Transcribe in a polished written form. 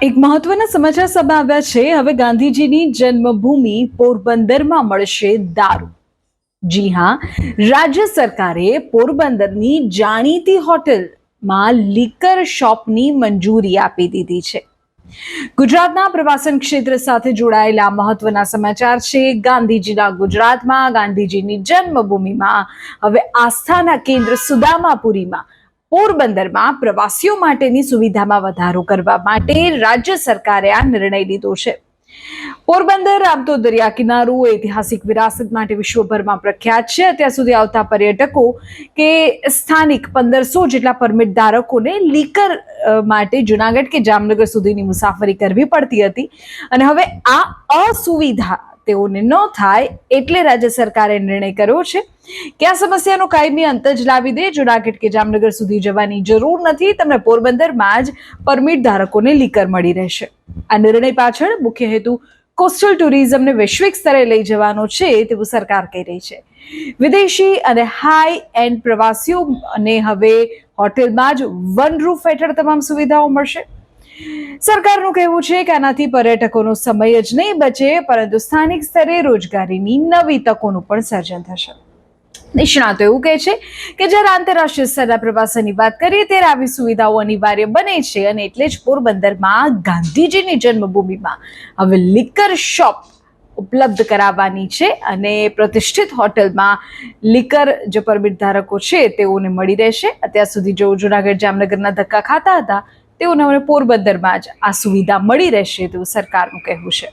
એક મહત્વના સમાચાર સામે આવ્યા છે। હવે ગાંધીજીની જન્મભૂમિ પોરબંદરમાં મળશે દારૂ। જી હા, રાજ્ય સરકારે પોરબંદરની જાણીતી હોટેલમાં લીકર શોપની મંજૂરી આપી દીધી છે। ગુજરાતના પ્રવાસન ક્ષેત્ર સાથે જોડાયેલા મહત્વના સમાચાર છે। ગાંધીજીના ગુજરાતમાં ગાંધીજીની જન્મભૂમિમાં હવે આસ્થાના કેન્દ્ર સુદામાપુરીમાં પોરબંદરમાં પ્રવાસીઓ માટેની સુવિધામાં વધારો કરવા માટે રાજ્ય સરકારે આ નિર્ણય લીધો છે। પોરબંદર આમ તો દરિયા કિનારો ઐતિહાસિક વિરાસત માટે વિશ્વભરમાં પ્રખ્યાત છે। અત્યાર સુધી આવતા પર્યટકો કે સ્થાનિક 1500 જેટલા પરમિટ ધારકોને લીકર માટે જુનાગઢ કે જામનગર સુધીની મુસાફરી કરવી પડતી હતી અને હવે આ અસુવિધા તેઓને ન થાય એટલે રાજ્ય સરકારે નિર્ણય કર્યો છે કે આ સમસ્યાનો કાયમી અંત જ લાવી દે। જુનાગઢ કે જામનગર સુધી જવાની જરૂર નથી, તમને પોરબંદરમાં જ પરમિટ ધારકોને લીકર મળી રહેશે। આ નિર્ણય પાછળ મુખ્ય હેતુ કોસ્ટલ ટુરિઝમને વૈશ્વિક સ્તરે લઈ જવાનો છે તેવું સરકાર કહી રહી છે। વિદેશી અને હાઈ એન્ડ પ્રવાસીઓને હવે હોટેલમાં જ વન રૂફ હેઠળ તમામ સુવિધાઓ મળશે। સરકારનું કહેવું છે કે આનાથી પર્યટકોનો સમય જ નહીં બચે પરંતુ સ્થાનિક સ્તરે રોજગારીની નવી તકોનું પણ સર્જન થશે। નિષ્ણાતો એવું કહે છે કે જ્યારે આંતરરાષ્ટ્રીય સ્તરના પ્રવાસનની વાત કરીએ ત્યારે આવી સુવિધાઓ અનિવાર્ય બને છે અને એટલે જ પોરબંદરમાં ગાંધીજીની જન્મભૂમિમાં હવે લીકર શોપ ઉપલબ્ધ કરાવવાની છે અને પ્રતિષ્ઠિત હોટલમાં લીકર જે પરમિટ ધારકો છે તેઓને મળી રહેશે। અત્યાર સુધી જો જુનાગઢ જામનગરના ધક્કા ખાતા હતા તેઓને હવે પોરબંદરમાં જ આ સુવિધા મળી રહેશે તેવું સરકારનું કહેવું છે।